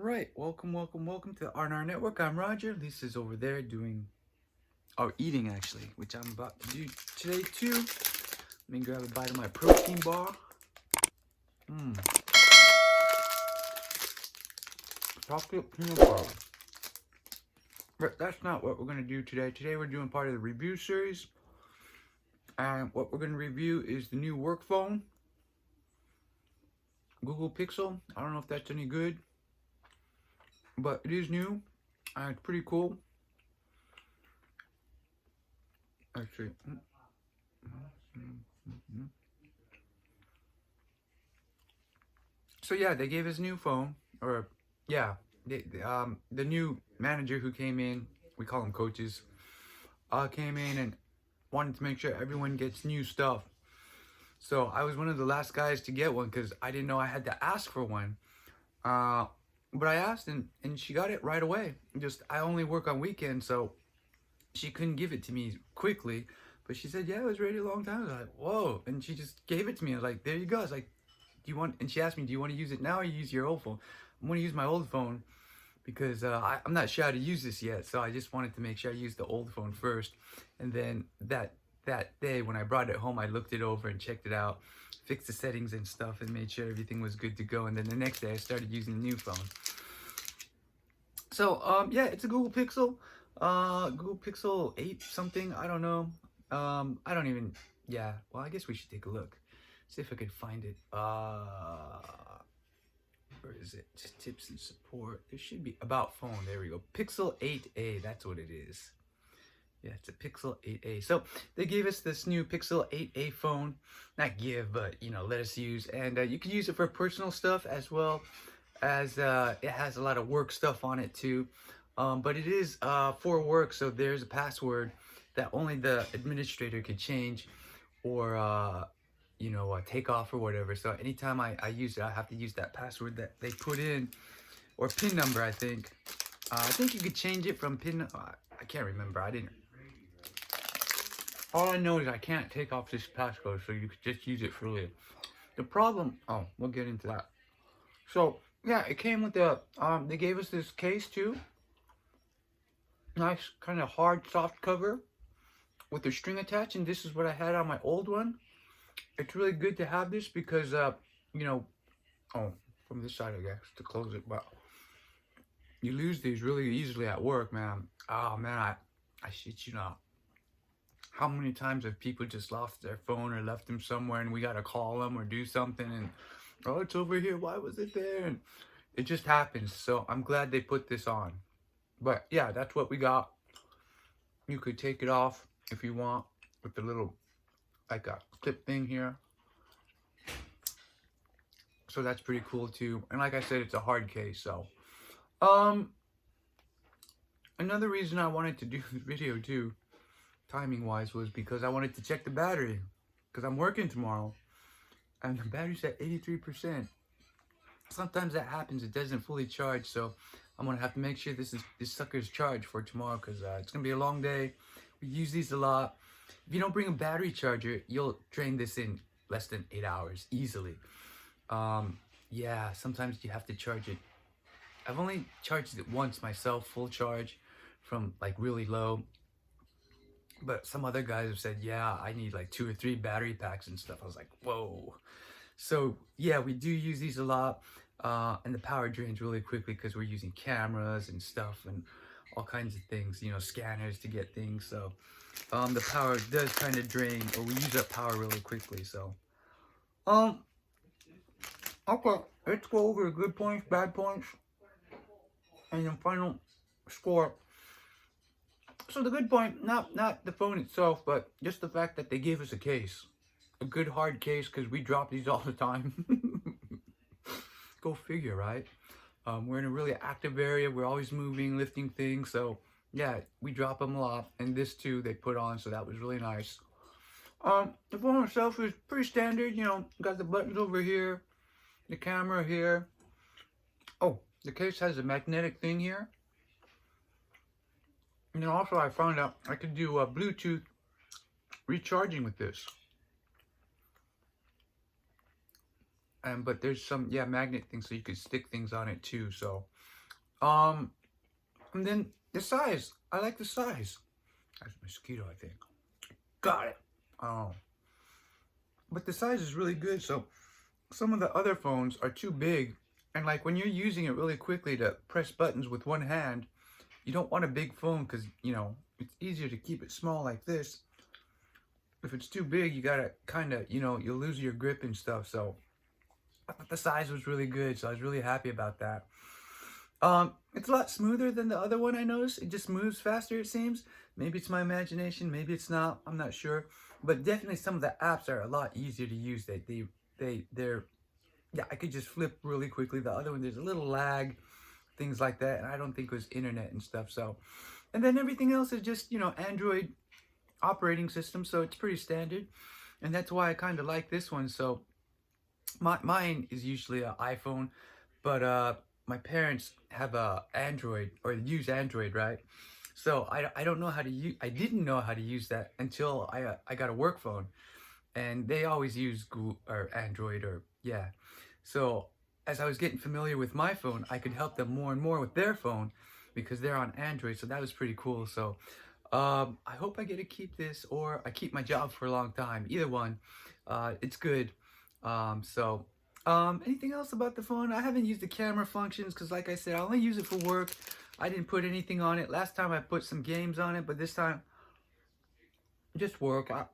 right, welcome to the R&R Network. I'm Roger. Lisa's over there doing, eating actually, which I'm about to do today too. Let me grab a bite of my protein bar. Mmm, chocolate peanut butter. But that's not what we're gonna do today. Today we're doing part of the review series, and what we're gonna review is the new work phone, Google Pixel. I don't know if that's any good, but it is new, and it's pretty cool. Actually. So yeah, they gave us a new phone, or yeah, the new manager who came in, we call them coaches, came in and wanted to make sure everyone gets new stuff. So I was one of the last guys to get one because I didn't know I had to ask for one. Uh, but I asked and she got it right away. Just I only work on weekends, so she couldn't give it to me quickly. But she said, yeah, it was ready a long time ago. I was like, whoa. And she just gave it to me. I was like, there you go. I was like, do you want, and she asked me, do you want to use it now or use your old phone? I'm going to use my old phone because I'm not sure how to use this yet. So I just wanted to make sure I used the old phone first. And then that day when I brought it home, I looked it over and checked it out, fixed the settings and stuff and made sure everything was good to go. And then the next day I started using the new phone. So yeah, it's a Google Pixel, Google Pixel 8 something, I don't know. I don't even, yeah, well, I guess we should take a look. See if I could find it. Where is it? Just tips and support. There should be about phone. There we go. Pixel 8a. That's what it is. Yeah, it's a Pixel 8a. So they gave us this new Pixel 8a phone. Not give, but let us use. And you can use it for personal stuff as well as it has a lot of work stuff on it too. But it is for work, so there's a password that only the administrator could change or take off or whatever. So anytime I use it, I have to use that password that they put in, or PIN number, I think. I think you could change it from PIN. I can't remember. I didn't. All I know is I can't take off this passcode, so you could just use it freely. The problem. Oh, we'll get into that. So yeah, it came with the. They gave us this case too. Nice, kind of hard, soft cover with a string attached, and this is what I had on my old one. It's really good to have this because, from this side, I guess, to close it, but you lose these really easily at work, man. Oh, man, I shit you not. How many times have people just lost their phone or left them somewhere and we got to call them or do something and, oh, it's over here. Why was it there? And it just happens. So I'm glad they put this on. But yeah, that's what we got. You could take it off if you want with the little, like a clip thing here. So that's pretty cool too. And like I said, it's a hard case. So another reason I wanted to do this video too, timing wise, was because I wanted to check the battery, because I'm working tomorrow and the battery's at 83%. Sometimes that happens, it doesn't fully charge, so I'm gonna have to make sure this sucker's charged for tomorrow, because it's gonna be a long day. We use these a lot. If you don't bring a battery charger, you'll drain this in less than 8 hours easily. Yeah, sometimes you have to charge it. I've only charged it once myself, full charge, from like really low. But some other guys have said, yeah, I need like 2 or 3 battery packs and stuff. I was like, whoa. So yeah, we do use these a lot. And the power drains really quickly because we're using cameras and stuff and all kinds of things, scanners to get things. So the power does kind of drain, or we use up power really quickly. So okay, let's go over the good points, bad points, and then final score. So the good point, not the phone itself, but just the fact that they gave us a case, a good hard case, because we drop these all the time. Go figure, right? We're in a really active area. We're always moving, lifting things. So yeah, we drop them a lot. And this too, they put on, so that was really nice. The phone itself is pretty standard. Got the buttons over here, the camera here. Oh, the case has a magnetic thing here. And then also I found out I could do Bluetooth recharging with this. But there's some, magnet things, so you could stick things on it too. So Um, and then the size. I like the size. That's a mosquito, I think. Got it. Oh. But the size is really good. So some of the other phones are too big. And like when you're using it really quickly to press buttons with one hand, you don't want a big phone because, you know, it's easier to keep it small like this. If it's too big, you gotta kind of, you know, you'll lose your grip and stuff. So I thought the size was really good. So I was really happy about that. It's a lot smoother than the other one I noticed. It just moves faster, it seems. Maybe it's my imagination, maybe it's not. I'm not sure. But definitely some of the apps are a lot easier to use. They're yeah, I could just flip really quickly. The other one, there's a little lag, things like that, and I don't think it was internet and stuff. So, and then everything else is just, you know, Android operating system, so it's pretty standard, and that's why I kind of like this one. So, mine is usually an iPhone, but my parents have a Android or use Android, right? So I don't know how to use. I didn't know how to use that until I got a work phone, and they always use Google or Android or yeah. So as I was getting familiar with my phone, I could help them more and more with their phone because they're on Android. So that was pretty cool. So I hope I get to keep this or I keep my job for a long time. Either one, it's good. Anything else about the phone? I haven't used the camera functions because, like I said, I only use it for work. I didn't put anything on it. Last time I put some games on it, but this time just work. I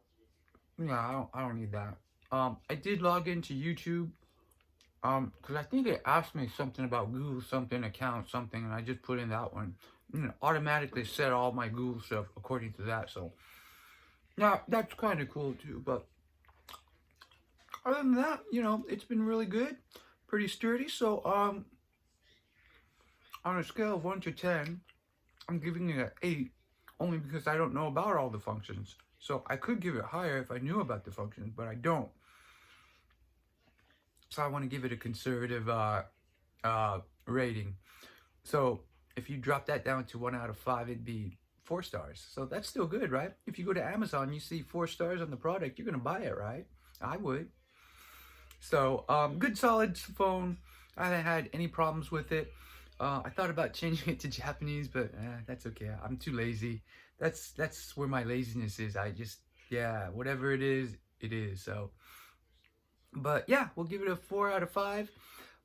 don't need that. I did log into YouTube. Because I think it asked me something about Google something account something, and I just put in that one. You know, automatically set all my Google stuff according to that. So, yeah, that's kind of cool too. But other than that, you know, it's been really good, pretty sturdy. So, on a scale of 1 to 10, I'm giving it an 8, only because I don't know about all the functions. So I could give it higher if I knew about the functions, but I don't. So I want to give it a conservative rating. So if you drop that down to 1 out of 5, it'd be 4 stars. So that's still good, right? If you go to Amazon, you see 4 stars on the product, you're gonna buy it, right? I would. So good, solid phone. I haven't had any problems with it. I thought about changing it to Japanese, but that's okay. I'm too lazy. That's where my laziness is. I just yeah, whatever it is, it is. So. But yeah, we'll give it a 4 out of 5,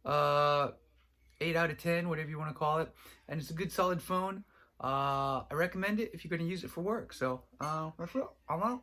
8 out of 10, whatever you want to call it. And it's a good solid phone. I recommend it if you're going to use it for work. So that's it. I'm out.